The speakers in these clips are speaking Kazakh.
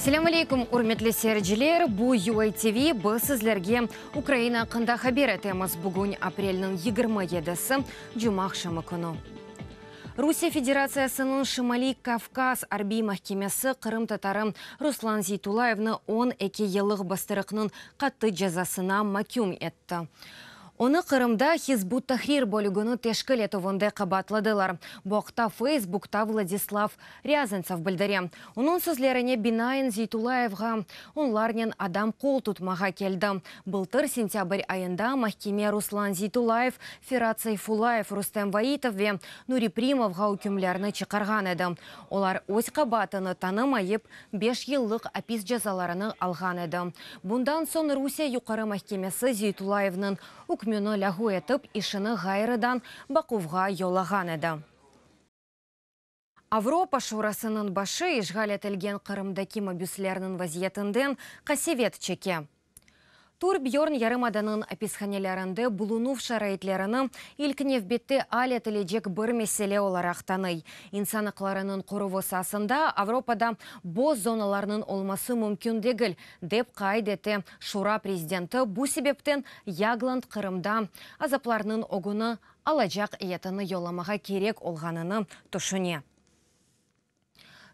Ассаламу алейкум, урметлі серджілер. Бу UATV бұл сізлерге Украина қында хабер етеміз. Бүгін апрельның 27-сі Джумақшымы күні. Русия Федерациясының Шымали Кавказ арби махкемесі Қырым татары Руслан Зейтулаевны 12 еллық бастырықның қатты жазасына макюм етті. Оны Қырымда Хизбут Тахрир бөлігіні тешкіл етуінде қабатладылар. Боқта Фейсбукта Владислав Рязанцев білдіре. Оның сөзлеріне бинайын Зейтулаевға онларнен адам қол тұтмаға келді. Былтыр сентябрь айында махкеме Руслан Зейтулаев, Ферат Сайфулаев, Рустем Ваитов ве Нури Примовға үкімлеріні чықарған еді. Олар өз қабатыны танымайып 5 еллық апис жазаларыны алған еді. Бұндан сон Русия юқары махкемесі Зейтулаевның үкмені ләғу етіп, ішіні ғайрыдан Бакувға йолаған еді. Авропа шурасының башы ишғал етілген Қырымдаки мобюслерінің вазиетінден қасевет чеке. Тур Бьорн ярымаданын аписханелерінде бұлынув шарайтлеріні илкіневбетті ал етілежек бір меселе оларақтаны. Инсанықларының құрывысасында Авропада боз зоналарының олмасы мүмкін дегіл, деп қайдеті Шура президенті бұ себептен Ягланд Қырымда азапларының оғыны алажақ етіні йоламаға керек олғаныны тұшыне.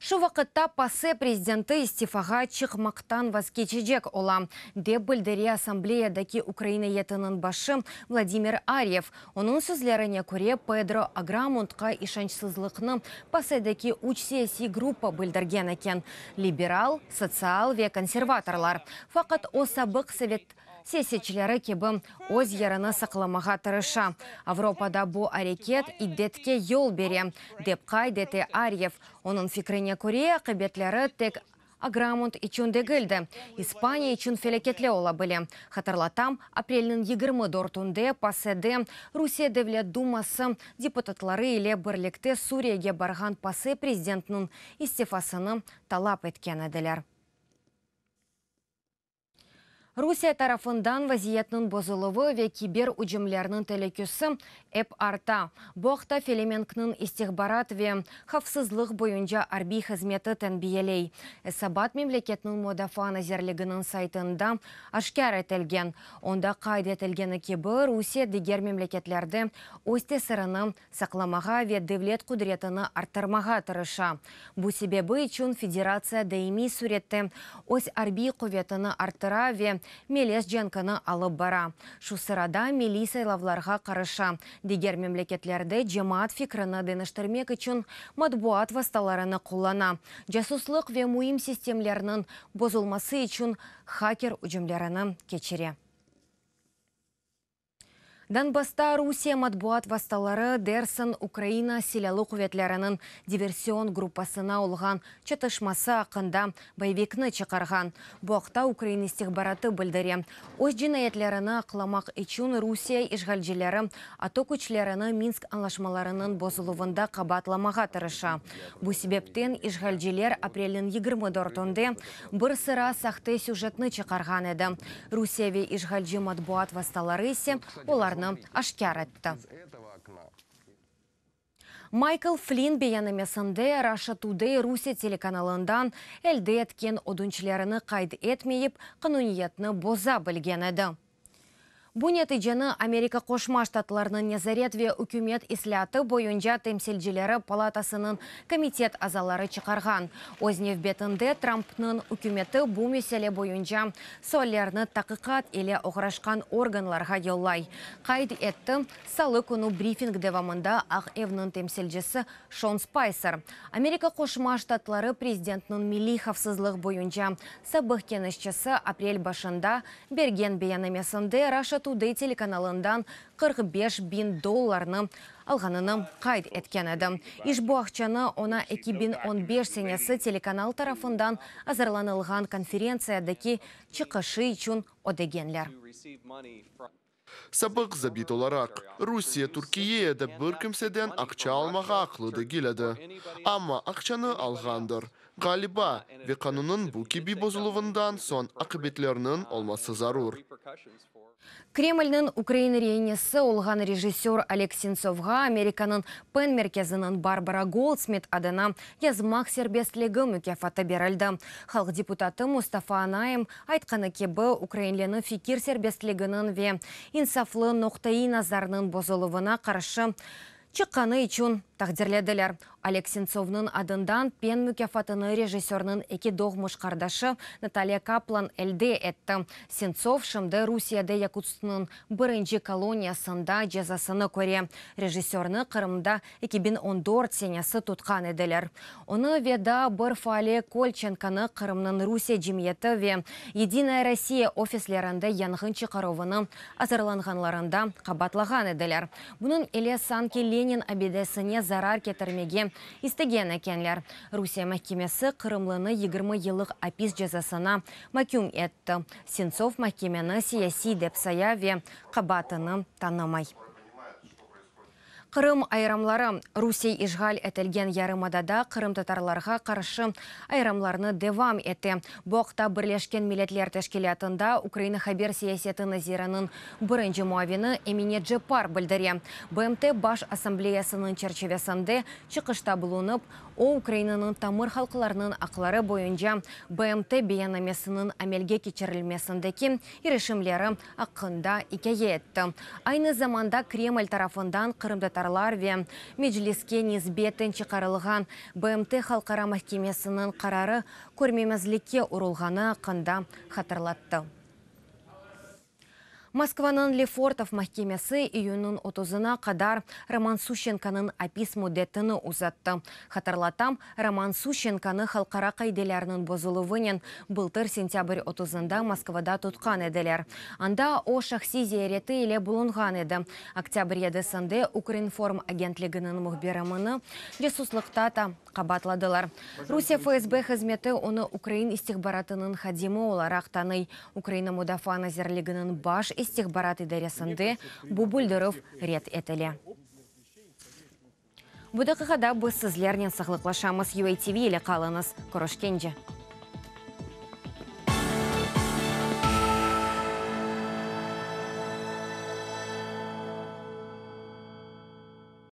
Шу вақытта пасе президенті истифаға чықмақтан вазкечежек ола, деп білдіре ассамблеядаки Украина етінің башы Владимир Арьев. Оның сөзлеріне көре Педро Аграмонтқа ишанчсызлықны паседаки уч саяси группа білдірген екен. Либерал, социал ве консерваторлар. Фақат о сабық совет сесечілері кебі өз еріні сақламаға тырыша. Авропада бұ әрекет иддетке ел бере, деп қайдеті Арьев. Оның фикріне көре қыбетлері тек Аграмонт için дегілді. Испания için фелекетле ола біле. Хатырлатам, апрельның 24-тунде паседе Русия Девлет Думасы депутатлары иле бірлікте Сурияге барған пасе президентінің истифасыны талап еткен әділер. Русия тарафындан вазиетнің бозылығы ве кибер үжімлерінің телекөсі әп арта. Боқта Фелеменкнің истихбарат ве хавсызлық бойынша арби хызметі тәнбиелей. Сабат мемлекетнің модафа назерлігінің сайтында ашкар етілген. Онда қайд етілгені кебі Русия дегер мемлекетлерді өсте сырыны сақламаға ве девлет құдіретіні арттырмаға тырыша. Бұ себебі үшін федерация даими суретті өз арби құветіні арттыра ве мелес жанканы алып бара. Шу сырада мили сайлавларға қарыша. Дегер мемлекетлерді жемаат фикріні деніштірмек үшін матбуат васталарыны құллана. Жасуслық ве муим системлерінің бозылмасы үшін хакер үжімлеріні кечере. Донбасста Русия матбуат васталары дерсін Украина силялы құветлерінің диверсион группасына олған чатышмасы ақында байвекні чықарған. Боқта украинистік бараты білдіре. Өз жинаятлеріні ақыламақ үшін Русия ишғалжелері аток үчлеріні Минск анлашмаларының бозылуында қабатламаға тырыша. Бұ себептен ишғалжелер апрелін 24-тунде бір сыра сақты сюжетні чықарған еді. Русия ве ишғалжи матбуат васталары есе оларны ашкар етті. Майкл Флинн бейанымесінде Russia Today Русия телеканалындан әлді еткен одынчыларыны қайд етмейіп, қануниетіні боза білген еді. Бұ нәтижені Америка Қошма Штатларының незарет ве үкімет исляты бойынша темселжилері палатасының комитет азалары чықарған. Ознев бетінде Трампның үкіметі бұ меселе бойынша соллерні тақиқат еле оғырашқан органларға еллай. Қайд етті салы күні брифинг девамында ақ евнің темселжесі Шон Спайсер. Америка Қошма Штатлары президентінің милли хавсызлық бойынша сабық кенішчесі апрель башында берген бейанымесінде Russia Today телеканалындан $45 000 алғанының қайд еткен еді. Иш бұ ақчаны она 2015 сенесі телеканал тарафындан азырланылған конференциядaki чықышы үшін одегенлер. Сабық забит оларақ. Русия Түркие'ді бір кімседен ақча алмаға ақлыды келеді. Ама ақчаны алғандыр. Galiba ve kanunun bu gibi bozuluvundan son akıbetlerinin olması zarur. Кремльнің Украина рейнесі олған режиссер Олег Сенцовға Американың Пен мерkezінің Барбара Голдсмит адына язмақ сербестлігі мүкефаты берілді. Халық депутаты Мустафа Анаем айтқаны кебі Украинлені фикир сербестлігінің ве инсафлы ноқтайы назарының бозылуына қаршы чыққаны үшін тақдирледілер. Олег Сенцовның адындан Пен мүкефатыны режиссерның эки доғмыш қардашы Наталья Каплан әлде әтті. Сенцов шымды Русияда Якутскінің бірінші колониясында жазасыны көре. Режиссерны Қырымда 2014 сенесі тұтқан еділер. Оны веда бір фали Кольченканы Қырымның Русия жемиеті ве Единая Россия офислерінде яңғын чықаровыны азырланғанларында қабатлаған еділер. Бұның еле Санки Ленин абедесіне зарар кетірмеге истеген екенлер. Русия мәхкемесі Қырымлыны 20 елік апис жазасына мәкүм етті. Сенцов мәхкемені сияси деп сая ве қабатыны танымай. Қырым айрамлары Русия ишғал әтілген ярымадада Қырым татарларға қаршы айрамларны девам еті. Боқта Бірлешкен Милетлер тәшкелятында Украина хабер сиясеті назираның бірінші муавины Эмине Джепар білдіре. БМТ Баш Ассамблеясының черчевесінде чықышта бұлынып, о Украинаның тамыр халқыларының ақлары бойынша БМТ бейанамесінің әмелге кечерілмесіндегі ирешімлері ақында икее етті. Айны заманда Кремль тарафындан Қырым татарлар ве Меджлиске низбетін чықарылған БМТ халқара мәхкемесінің қарары көрмемезлікке ұрылғаны ақында хатырлатты. Москваның Лефортов мәхкемесі июнның 30-на қадар Роман Сущенканың апис муддетіні ұзатты. Хатарлатам, Роман Сущенканы халқара қайделерінің бозылуынен былтыр сентябрь 30-да Москвада тұтқан еділер. Анда о шақси зияреті еле бұлынған еді. Октябрь едісінде Укринформ агентлігінің мұхберамыны жесуслықтата қабатладылар. Русия ФСБ қызметі оны Украин истихбаратының хадимы оларақ таный. Украина Мудафа назерлігінің баш истихбарат идаресінде бұбылдырып рет етілі. Бұды қығада біз сізлернен сақлықлашамыз UATV елі қалыңыз. Көрішкенже.